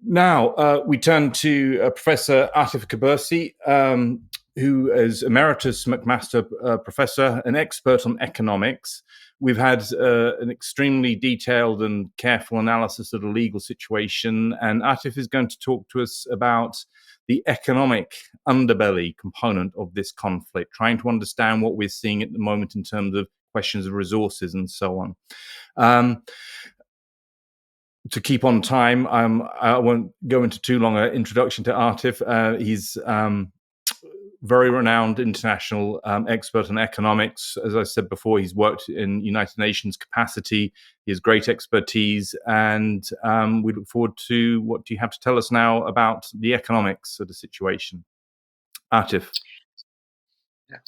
Now, we turn to Professor Atif Kubursi, who is Emeritus McMaster Professor, an expert on economics. We've had an extremely detailed and careful analysis of the legal situation, and Atif is going to talk to us about the economic underbelly component of this conflict, trying to understand what we're seeing at the moment in terms of questions of resources and so on. To keep on time, I won't go into too long an introduction to Atif. He's very renowned international expert on economics. As I said before, he's worked in United Nations capacity. He has great expertise, and we look forward to what you have to tell us now about the economics of the situation. Atif.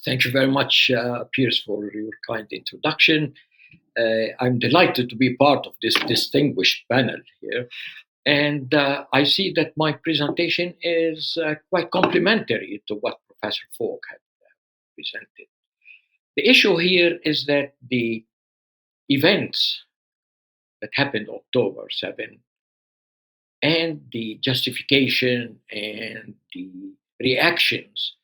Thank you very much, Piers, for your kind introduction. I'm delighted to be part of this distinguished panel here. And I see that my presentation is quite complementary to what Professor Fogg had presented. The issue here is that the events that happened October 7 and the justification and the reactions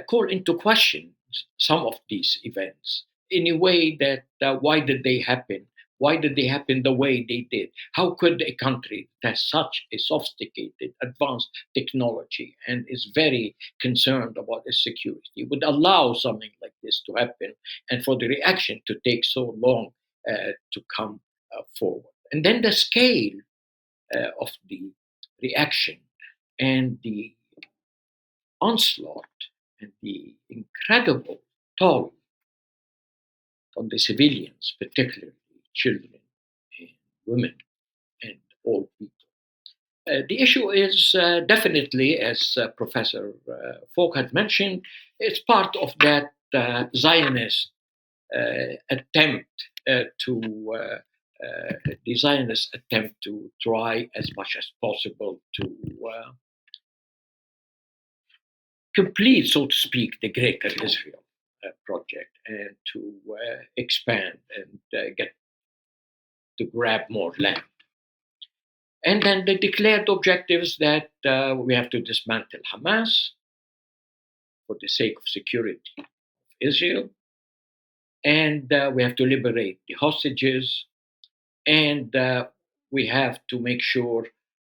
call into question some of these events in a way that why did they happen? Why did they happen the way they did? How could a country that has such a sophisticated, advanced technology and is very concerned about its security would allow something like this to happen and for the reaction to take so long to come forward? And then the scale of the reaction and the onslaught and the incredible toll on the civilians, particularly children and women and old people. The issue is definitely, as Professor Fogg had mentioned, it's part of that Zionist attempt the Zionist attempt to try as much as possible to complete, so to speak, the Greater Israel project and to expand and get to grab more land. And then the declared objectives that we have to dismantle Hamas for the sake of security of Israel, and we have to liberate the hostages, and we have to make sure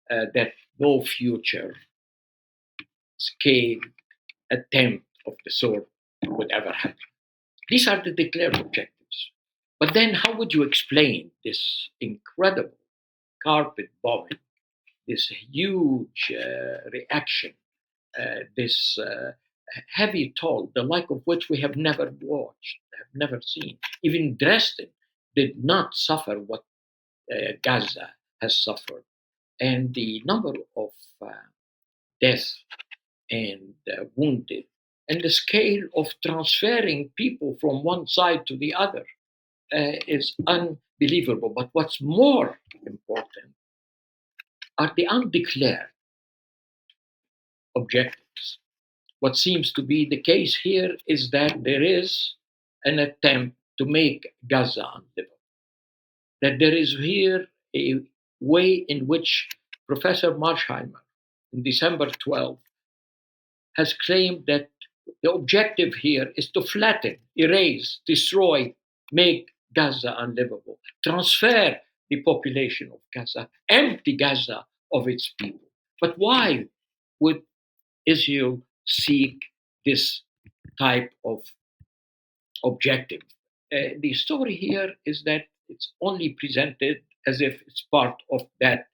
that no future scale attempt of the sort would ever happen. These are the declared objectives. But then how would you explain this incredible carpet bombing, this huge reaction, this heavy toll, the like of which we have never watched, have never seen? Even Dresden did not suffer what Gaza has suffered. And the number of deaths and wounded, and the scale of transferring people from one side to the other is unbelievable. But what's more important are the undeclared objectives. What seems to be the case here is that there is an attempt to make Gaza unlivable. That there is here a way in which Professor Marsheimer, in December 12, has claimed that the objective here is to flatten, erase, destroy, make Gaza unlivable, transfer the population of Gaza, empty Gaza of its people. But why would Israel seek this type of objective? The story here is that it's only presented as if it's part of that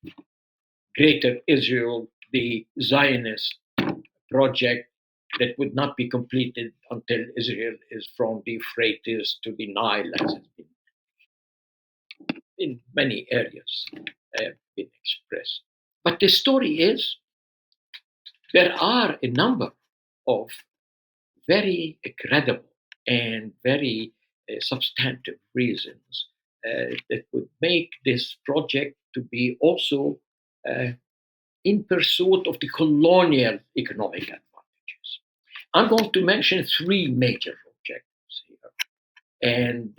Greater Israel, the Zionist project that would not be completed until Israel is from the Euphrates to the Nile, as has been in many areas been expressed. But the story is there are a number of very credible and very substantive reasons that would make this project to be also in pursuit of the colonial economic advantages. I'm going to mention three major objectives here and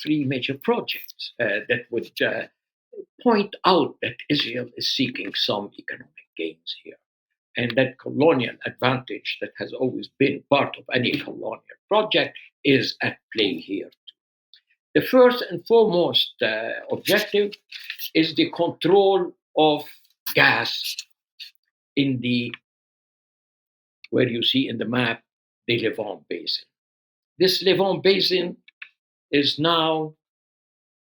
three major projects that would point out that Israel is seeking some economic gains here. And that colonial advantage that has always been part of any colonial project is at play here. The first and foremost objective is the control of gas in the, where you see in the map, the Levant Basin. This Levant Basin is now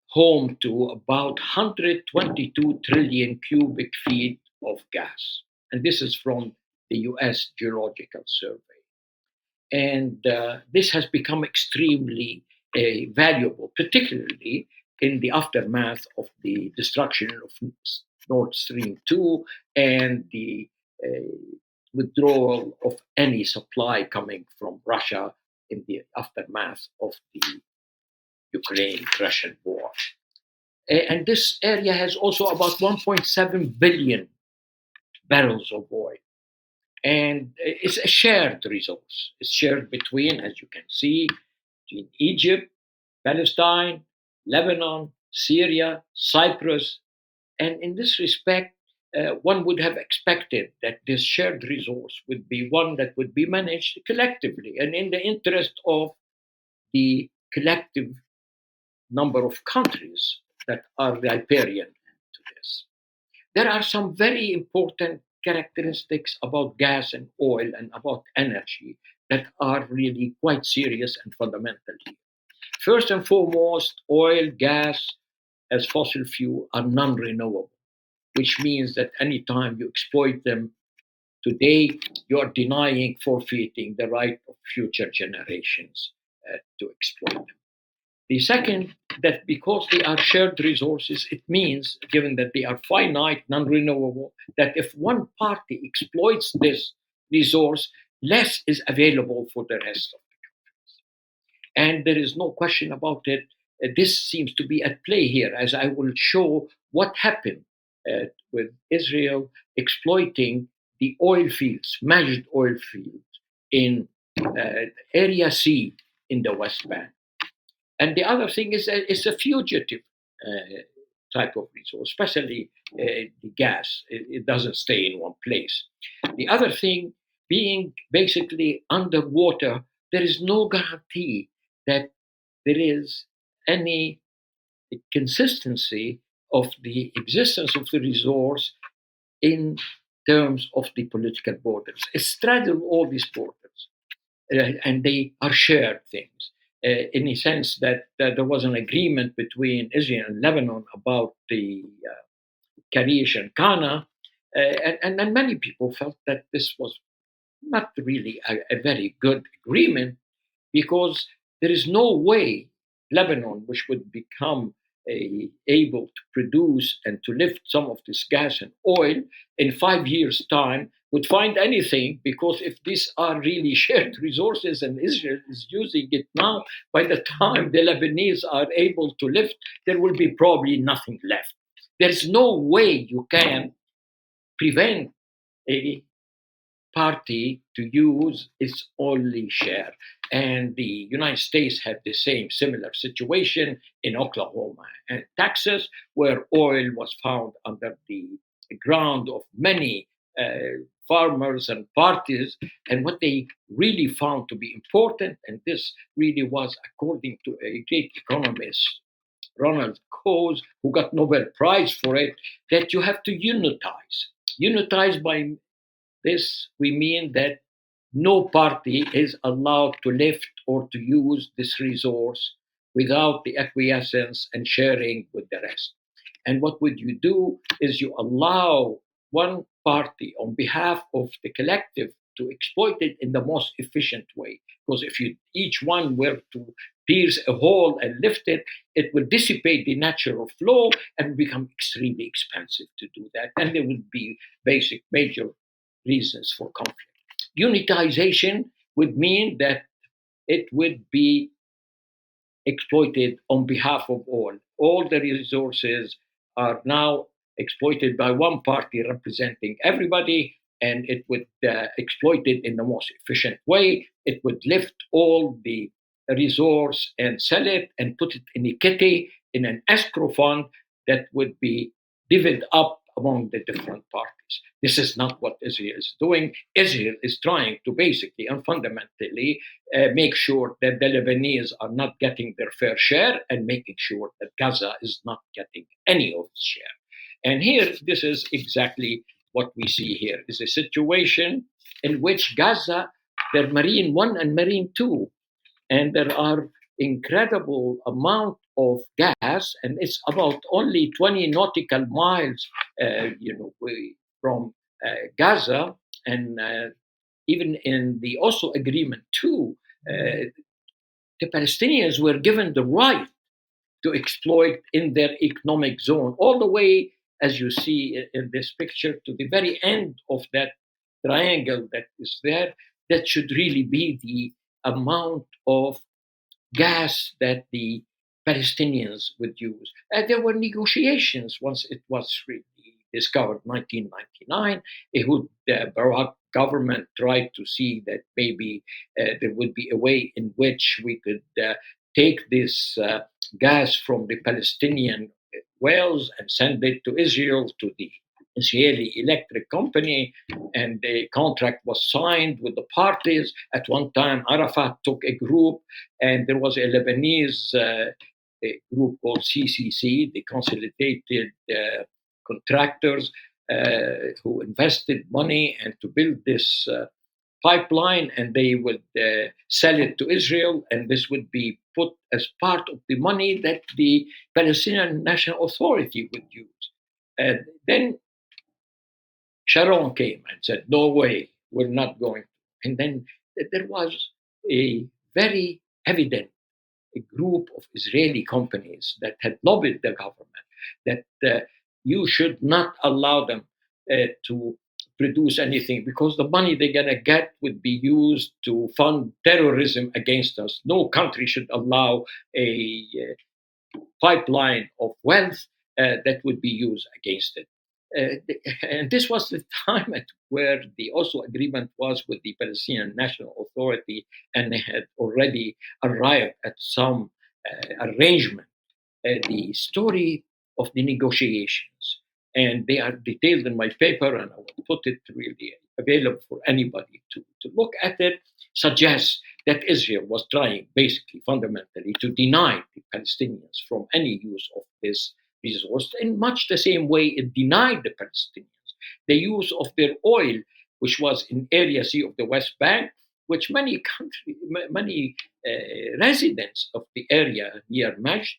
home to about 122 trillion cubic feet of gas. And this is from the US Geological Survey. And this has become extremely valuable, particularly in the aftermath of the destruction of Nord Stream 2 and the withdrawal of any supply coming from Russia in the aftermath of the Ukraine-Russian war. And this area has also about 1.7 billion barrels of oil. And it's a shared resource. It's shared between, as you can see, between Egypt, Palestine, Lebanon, Syria, Cyprus. And in this respect, one would have expected that this shared resource would be one that would be managed collectively and in the interest of the collective number of countries that are riparian to this. There are some very important characteristics about gas and oil and about energy that are really quite serious and fundamental here. First and foremost, oil, gas as fossil fuel are non-renewable, which means that anytime you exploit them today, you are denying, forfeiting the right of future generations to exploit them. The second, that because they are shared resources, it means, given that they are finite, non-renewable, that if one party exploits this resource, less is available for the rest of the countries. And there is no question about it. This seems to be at play here, as I will show what happened with Israel exploiting the oil fields, managed oil fields in Area C in the West Bank. And the other thing is that it's a fugitive type of resource, especially the gas. It doesn't stay in one place. The other thing, being basically underwater, there is no guarantee that there is any consistency of the existence of the resource in terms of the political borders. It straddles all these borders, and they are shared things. In the sense that there was an agreement between Israel and Lebanon about the Karish and Kana, and then many people felt that this was not really a very good agreement because there is no way Lebanon, which would become able to produce and to lift some of this gas and oil in 5 years' time, would find anything, because if these are really shared resources and Israel is using it now, by the time the Lebanese are able to lift, there will be probably nothing left. There's no way you can prevent a party to use its only share. And the United States had the same similar situation in Oklahoma and Texas, where oil was found under the ground of many farmers and parties. And what they really found to be important, and this really was according to a great economist, Ronald Coase, who got Nobel Prize for it, that you have to unitize. Unitize by this, we mean that no party is allowed to lift or to use this resource without the acquiescence and sharing with the rest. And what would you do is you allow one party on behalf of the collective to exploit it in the most efficient way. Because if you each one were to pierce a hole and lift it, it would dissipate the natural flow and become extremely expensive to do that. And there would be basic major reasons for conflict. Unitization would mean that it would be exploited on behalf of all. All the resources are now exploited by one party representing everybody, and it would exploit it in the most efficient way. It would lift all the resource and sell it and put it in a kitty, in an escrow fund that would be divvied up among the different parties. This is not what Israel is doing. Israel is trying to basically and fundamentally make sure that the Lebanese are not getting their fair share and making sure that Gaza is not getting any of its share. And here, this is exactly what we see here, is a situation in which Gaza, they're Marine 1 and Marine 2, and there are incredible amount of gas, and it's about only 20 nautical miles, from Gaza, and even in the Oslo Agreement too, the Palestinians were given the right to exploit in their economic zone, all the way, as you see in this picture, to the very end of that triangle that is there. That should really be the amount of gas that the Palestinians would use. There were negotiations once it was really discovered, 1999. Ehud Barak government tried to see that maybe there would be a way in which we could take this gas from the Palestinian wells and send it to Israel, to the Israeli electric company, and the contract was signed with the parties. At one time, Arafat took a group, and there was a Lebanese a group called CCC, the Consolidated Contractors, who invested money and to build this pipeline, and they would sell it to Israel, and this would be put as part of the money that the Palestinian National Authority would use. And then Sharon came and said, no way, we're not going. And then there was a very evident a group of Israeli companies that had lobbied the government that you should not allow them to produce anything, because the money they're going to get would be used to fund terrorism against us. No country should allow a pipeline of wealth that would be used against it. And this was the time at where the Oslo Agreement was with the Palestinian National Authority, and they had already arrived at some arrangement. The story of the negotiations, and they are detailed in my paper, and I will put it really available for anybody to look at it, suggests that Israel was trying basically fundamentally to deny the Palestinians from any use of this resource, in much the same way it denied the Palestinians the use of their oil, which was in Area C of the West Bank, which many residents of the area near Mesh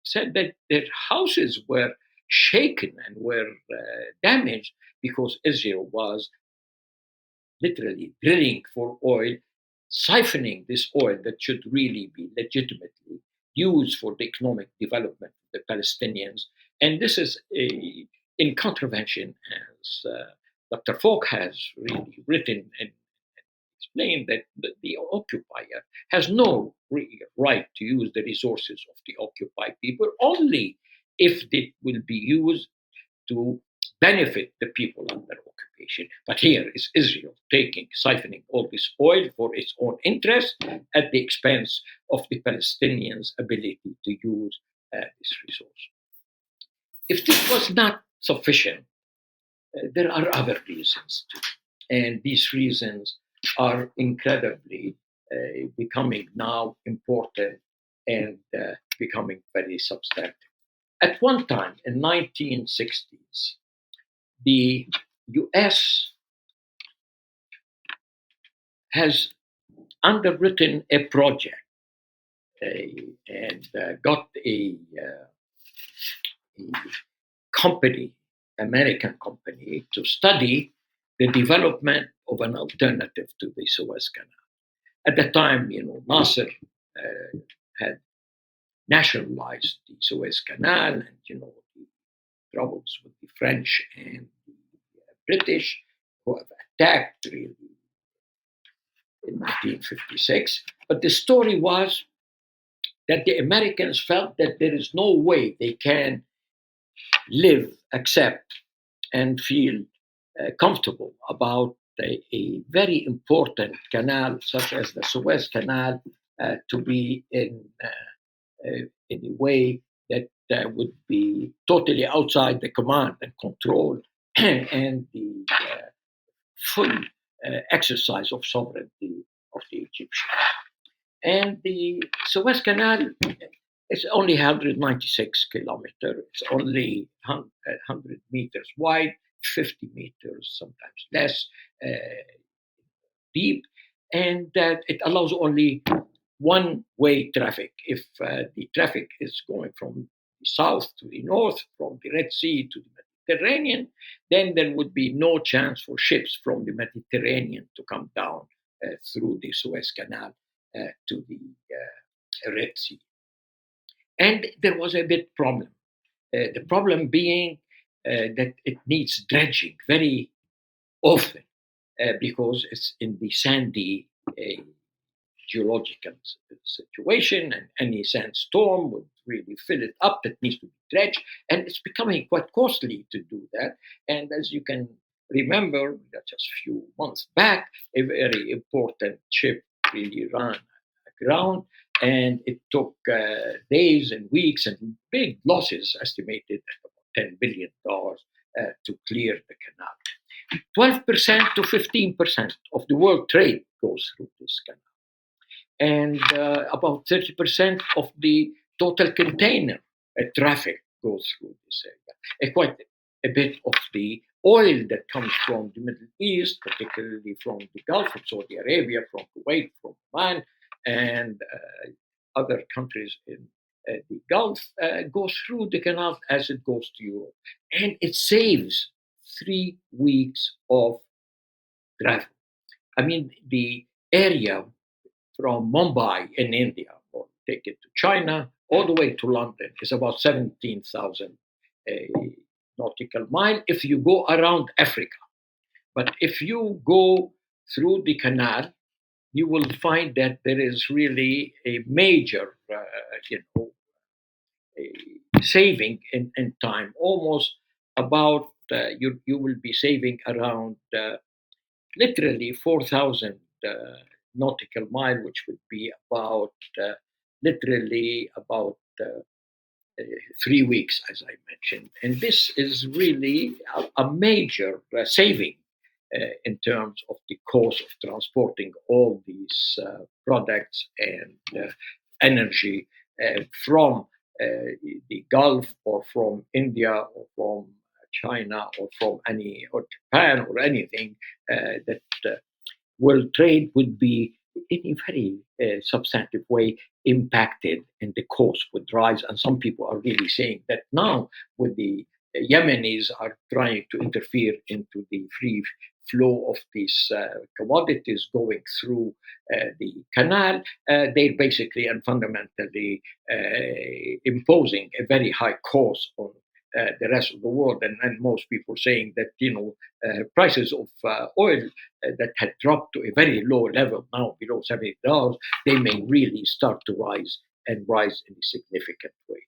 said that their houses were shaken and were damaged because Israel was literally drilling for oil, siphoning this oil that should really be legitimately used for the economic development of the Palestinians. And this is in contravention, as Dr. Falk has really written and explained, that the occupier has no right to use the resources of the occupied people, only if it will be used to benefit the people under occupation. But here is Israel siphoning all this oil for its own interest at the expense of the Palestinians' ability to use this resource. If this was not sufficient, there are other reasons too. And these reasons are incredibly becoming now important and becoming very substantive. At one time in 1960s, the US has underwritten a project and got a company, American company, to study the development of an alternative to the Suez Canal. At the time, Nasser had nationalized the Suez Canal, and the troubles with the French and the British, who have attacked really in 1956. But the story was that the Americans felt that there is no way they can live, accept, and feel comfortable about a very important canal such as the Suez Canal to be in a way that would be totally outside the command and control and the full exercise of sovereignty of the Egyptians. And the Suez Canal is only 196 kilometers. It's only 100 meters wide, 50 meters, sometimes less deep, and that it allows only one-way traffic. If the traffic is going from the south to the north, from the Red Sea to the Mediterranean, then there would be no chance for ships from the Mediterranean to come down through the Suez Canal to the Red Sea. And there was a big problem. The problem being that it needs dredging very often because it's in the sandy geological situation, and any sandstorm would really fill it up. That needs to be dredged, and it's becoming quite costly to do that. And as you can remember, just a few months back, a very important ship really ran aground, and it took days and weeks and big losses, estimated at about $10 billion to clear the canal. 12% to 15% of the world trade goes through this canal. And about 30% of the total container traffic goes through this area. And quite a bit of the oil that comes from the Middle East, particularly from the Gulf, from Saudi Arabia, from Kuwait, from Oman, and other countries in the Gulf, goes through the canal as it goes to Europe. And it saves 3 weeks of travel. I mean, the area from Mumbai in India, or take it to China, all the way to London, is about 17,000 nautical mile if you go around Africa. But if you go through the canal, you will find that there is really a major, saving in time. Almost about you will be saving around literally 4,000 nautical mile, which would be about literally about 3 weeks, as I mentioned. And this is really a major saving in terms of the cost of transporting all these products and energy from the Gulf, or from India, or from China, or from or Japan, or anything that world trade would be in a very substantive way impacted, and the cost would rise. And some people are really saying that now, with the Yemenis are trying to interfere into the free flow of these commodities going through the canal, they're basically and fundamentally imposing a very high cost on the rest of the world. And most people saying that prices of oil that had dropped to a very low level, now below $70, they may really start to rise, and rise in a significant way.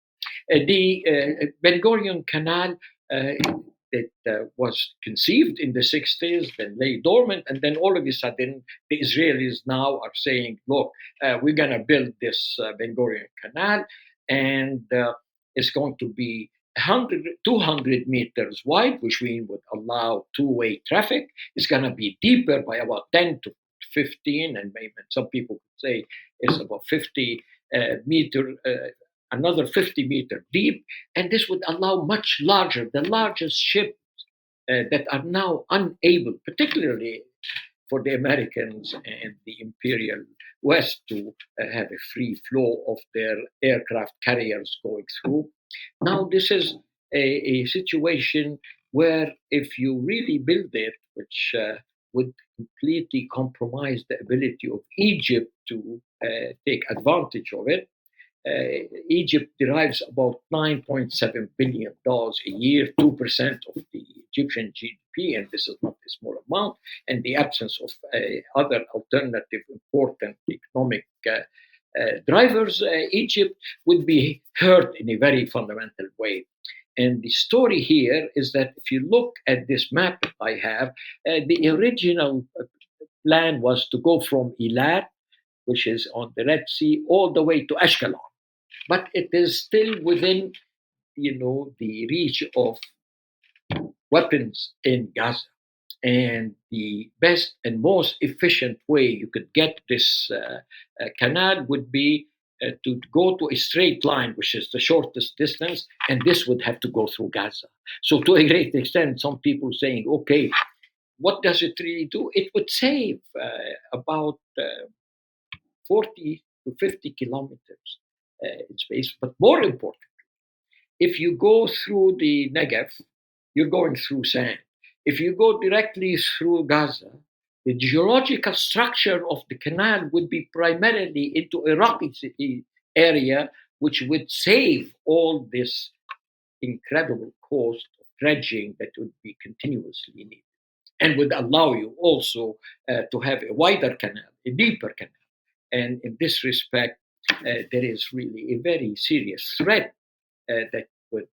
The Ben Gurion Canal that was conceived in the 60s, then lay dormant, and then all of a sudden the Israelis now are saying, look, we're going to build this Ben Gurion Canal, and it's going to be 200 meters wide, which means would allow two-way traffic. It's going to be deeper by about 10 to 15, and maybe some people could say it's about 50 meter, another 50 meter deep, and this would allow much larger, the largest ships that are now unable, particularly for the Americans and the Imperial West, to have a free flow of their aircraft carriers going through. Now, this is a situation where if you really build it, which would completely compromise the ability of Egypt to take advantage of it. Egypt derives about $9.7 billion a year, 2% of the Egyptian GDP, and this is not a small amount. And the absence of other alternative important economic drivers, Egypt would be hurt in a very fundamental way. And the story here is that if you look at this map I have, the original plan was to go from Eilat, which is on the Red Sea, all the way to Ashkelon. But it is still within the reach of weapons in Gaza. And the best and most efficient way you could get this canal would be to go to a straight line, which is the shortest distance, and this would have to go through Gaza. So, to a great extent, some people saying, okay, what does it really do? It would save about 40 to 50 kilometers in space. But more important, if you go through the Negev, you're going through sand. If you go directly through Gaza, the geological structure of the canal would be primarily into a rocky area, which would save all this incredible cost of dredging that would be continuously needed, and would allow you also to have a wider canal, a deeper canal. And in this respect, there is really a very serious threat that would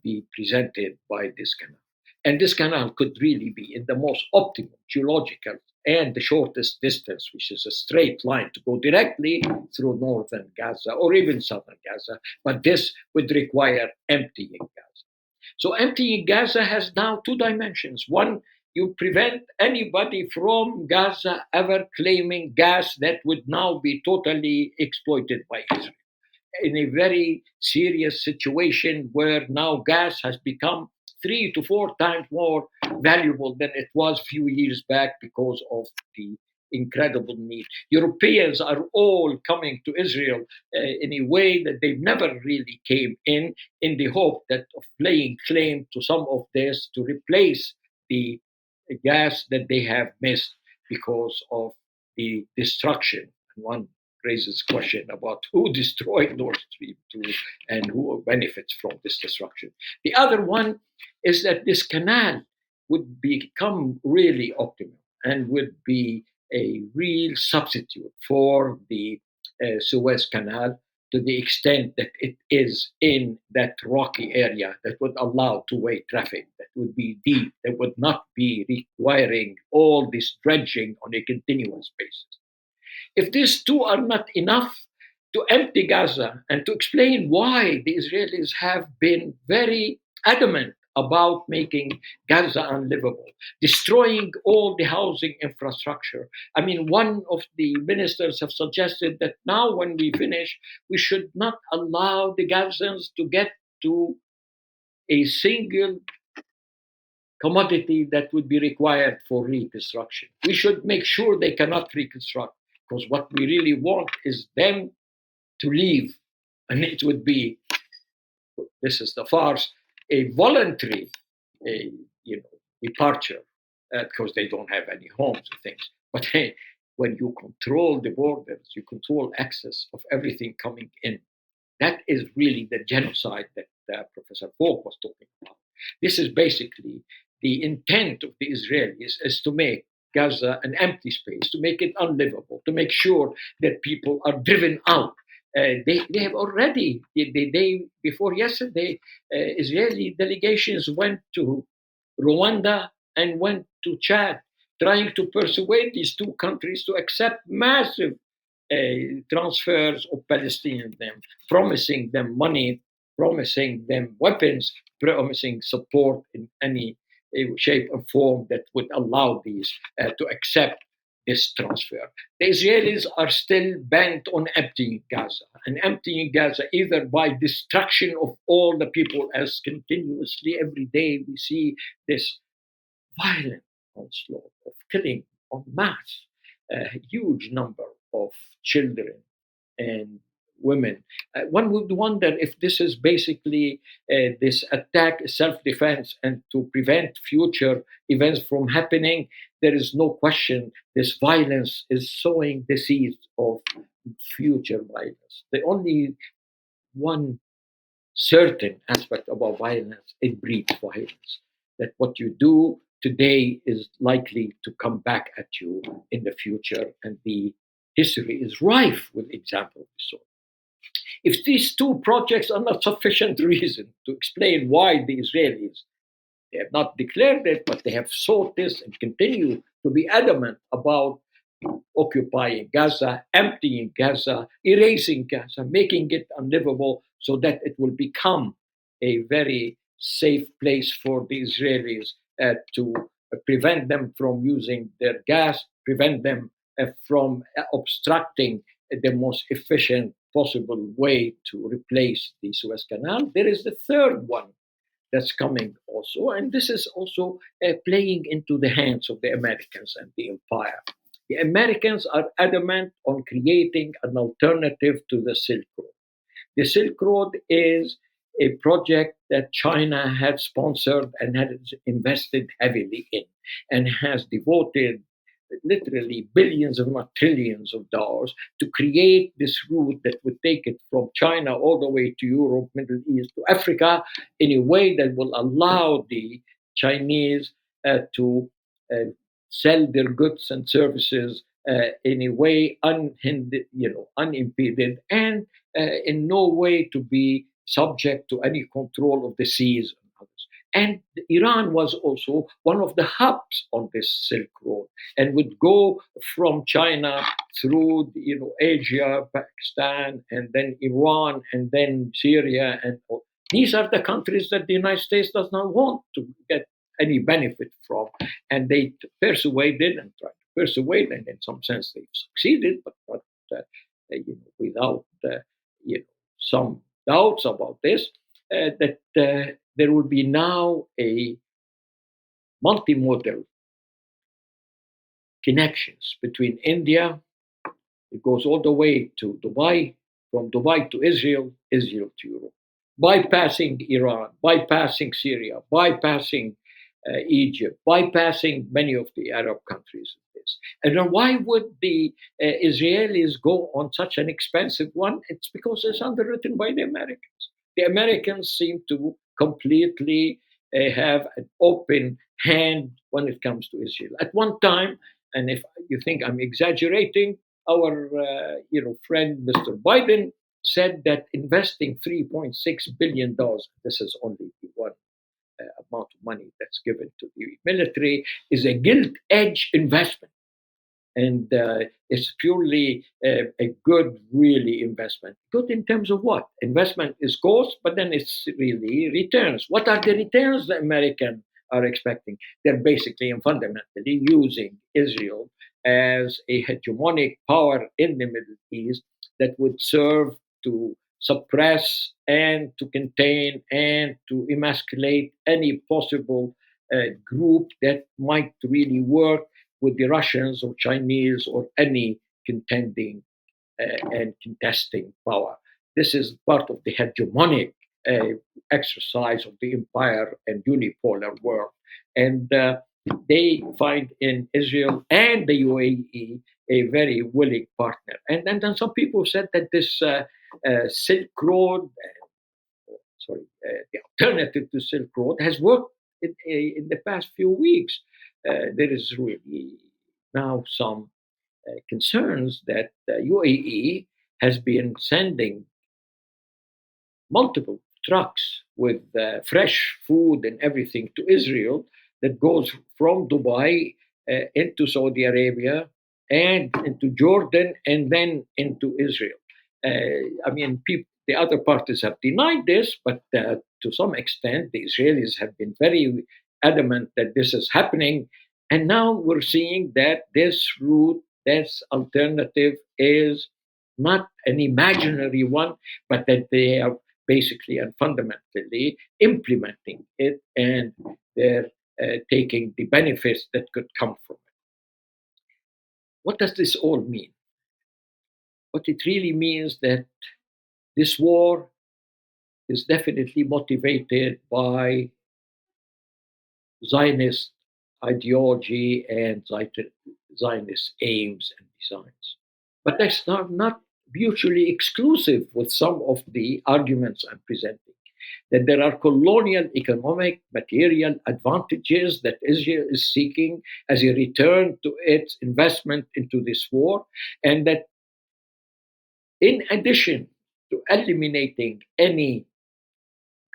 be presented by this canal. And this canal could really be in the most optimal geological and the shortest distance, which is a straight line to go directly through northern Gaza or even southern Gaza. But this would require emptying Gaza. So emptying Gaza has now two dimensions. One, you prevent anybody from Gaza ever claiming gas that would now be totally exploited by Israel, in a very serious situation where now gas has become 3 to 4 times more valuable than it was a few years back because of the incredible need. Europeans are all coming to Israel in a way that they never really came in the hope that of laying claim to some of this to replace the gas that they have missed because of the destruction. One raises question about who destroyed Nord Stream 2 and who benefits from this destruction. The other one is that this canal would become really optimal and would be a real substitute for the Suez Canal, to the extent that it is in that rocky area that would allow two-way traffic, that would be deep, that would not be requiring all this dredging on a continuous basis. If these two are not enough to empty Gaza and to explain why the Israelis have been very adamant about making Gaza unlivable, destroying all the housing infrastructure. I mean, one of the ministers have suggested that now when we finish, we should not allow the Gazans to get to a single commodity that would be required for reconstruction. We should make sure they cannot reconstruct, because what we really want is them to leave. And it would be, this is the farce, a voluntary departure, because they don't have any homes and things. But hey, when you control the borders, you control access of everything coming in. That is really the genocide that Professor Falk was talking about. This is basically the intent of the Israelis, is to make Gaza an empty space, to make it unlivable, to make sure that people are driven out. They have already, before yesterday, Israeli delegations went to Rwanda and went to Chad, trying to persuade these two countries to accept massive transfers of Palestinians, promising them money, promising them weapons, promising support in any shape or form that would allow these to accept this transfer. The Israelis are still bent on emptying Gaza, and emptying Gaza either by destruction of all the people, as continuously every day we see this violent onslaught of killing en masse, a huge number of children and women. One would wonder if this is basically this attack, self-defense, and to prevent future events from happening. There is no question this violence is sowing the seeds of future violence. The only one certain aspect about violence, it breeds violence. That what you do today is likely to come back at you in the future, and the history is rife with examples of this sort. If these two projects are not sufficient reason to explain why the Israelis, they have not declared it, but they have sought this and continue to be adamant about occupying Gaza, emptying Gaza, erasing Gaza, making it unlivable so that it will become a very safe place for the Israelis to prevent them from using their gas, prevent them from obstructing the most efficient possible way to replace the Suez Canal. There is the third one that's coming also, and this is also playing into the hands of the Americans and the empire. The Americans are adamant on creating an alternative to the Silk Road. The Silk Road is a project that China had sponsored and has invested heavily in and has devoted literally billions, if not trillions of dollars to create this route that would take it from China all the way to Europe, Middle East, to Africa in a way that will allow the Chinese to uh, sell their goods and services in a way unhindered, unimpeded, and in no way to be subject to any control of the seas and others. And Iran was also one of the hubs on this Silk Road and would go from China through Asia, Pakistan, and then Iran, and then Syria, and these are the countries that the United States does not want to get any benefit from, and they persuaded and tried to persuade, and in some sense they've succeeded, but not without some doubts about this, that there will be now a multimodal connections between India. It goes all the way to Dubai, from Dubai to Israel, Israel to Europe, bypassing Iran, bypassing Syria, bypassing Egypt, bypassing many of the Arab countries. And then why would the Israelis go on such an expensive one? It's because it's underwritten by the Americans. The Americans seem to completely have an open hand when it comes to Israel. At one time, and if you think I'm exaggerating, our friend Mr. Biden said that investing $3.6 billion, this is only the one amount of money that's given to the military, is a gilt-edged investment. And it's purely a good, really investment. Good in terms of what? Investment is cost, but then it's really returns. What are the returns the Americans are expecting? They're basically and fundamentally using Israel as a hegemonic power in the Middle East that would serve to suppress and to contain and to emasculate any possible group that might really work with the Russians or Chinese or any contending and contesting power. This is part of the hegemonic exercise of the empire and unipolar world. And they find in Israel and the UAE a very willing partner. And then some people said that this Silk Road, the alternative to Silk Road, has worked in the past few weeks. There is really now some concerns that UAE has been sending multiple trucks with fresh food and everything to Israel that goes from Dubai into Saudi Arabia and into Jordan and then into Israel. The other parties have denied this, but to some extent, the Israelis have been very adamant that this is happening. And now we're seeing that this route, this alternative, is not an imaginary one, but that they are basically and fundamentally implementing it, and they're taking the benefits that could come from it. What does this all mean? What it really means that this war is definitely motivated by Zionist ideology and Zionist aims and designs. But that's not mutually exclusive with some of the arguments I'm presenting. That there are colonial economic material advantages that Israel is seeking as a return to its investment into this war, and that in addition to eliminating any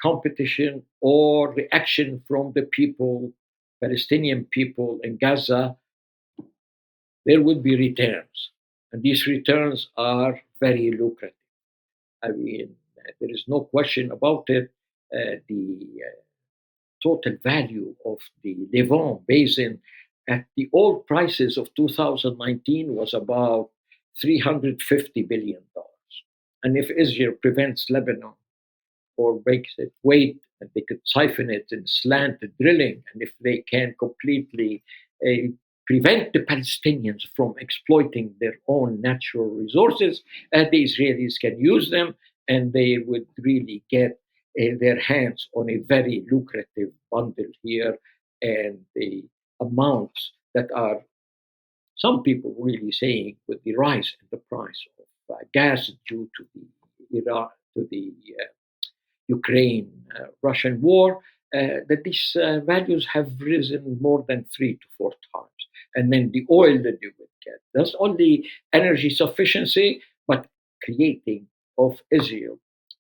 competition or reaction from the people, Palestinian people in Gaza, there would be returns. And these returns are very lucrative. I mean, there is no question about it. the total value of the Levant Basin at the old prices of 2019 was about $350 billion. And if Israel prevents Lebanon or makes it wait, and they could siphon it in slanted drilling, and if they can completely prevent the Palestinians from exploiting their own natural resources, the Israelis can use them, and they would really get their hands on a very lucrative bundle here, and the amounts that are some people really saying with the rise in the price of gas due to the Iraq to the Ukraine Russian war, that these values have risen more than 3 to 4 times. And then the oil that you would get, that's only energy sufficiency, but creating of Israel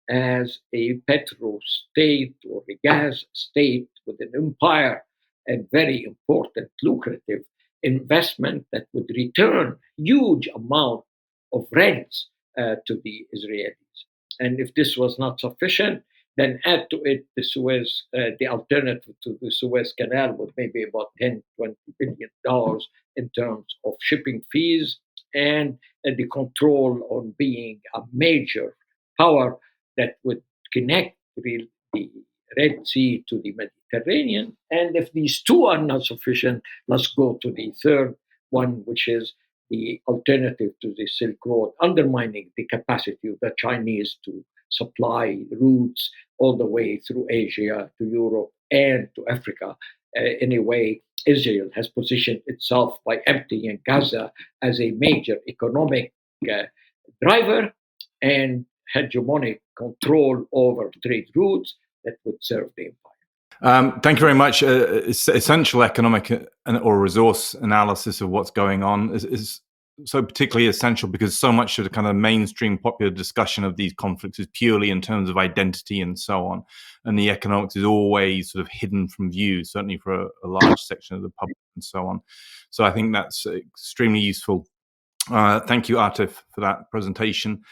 as a petro state or a gas state with an empire, and very important, lucrative investment that would return huge amount of rents to the Israelis. And if this was not sufficient, then add to it the Suez, the alternative to the Suez Canal with maybe about 10, $20 billion in terms of shipping fees and the control on being a major power that would connect the Red Sea to the Mediterranean. And if these two are not sufficient, let's go to the third one, which is the alternative to the Silk Road, undermining the capacity of the Chinese to supply routes all the way through Asia to Europe and to Africa. In a way, Israel has positioned itself by emptying Gaza as a major economic driver and hegemonic control over trade routes that would serve the empire. Thank you very much. Essential economic or resource analysis of what's going on is so particularly essential because so much of the kind of mainstream popular discussion of these conflicts is purely in terms of identity and so on. And the economics is always sort of hidden from view, certainly for a large section of the public and so on. So I think that's extremely useful. Thank you, Atif, for that presentation.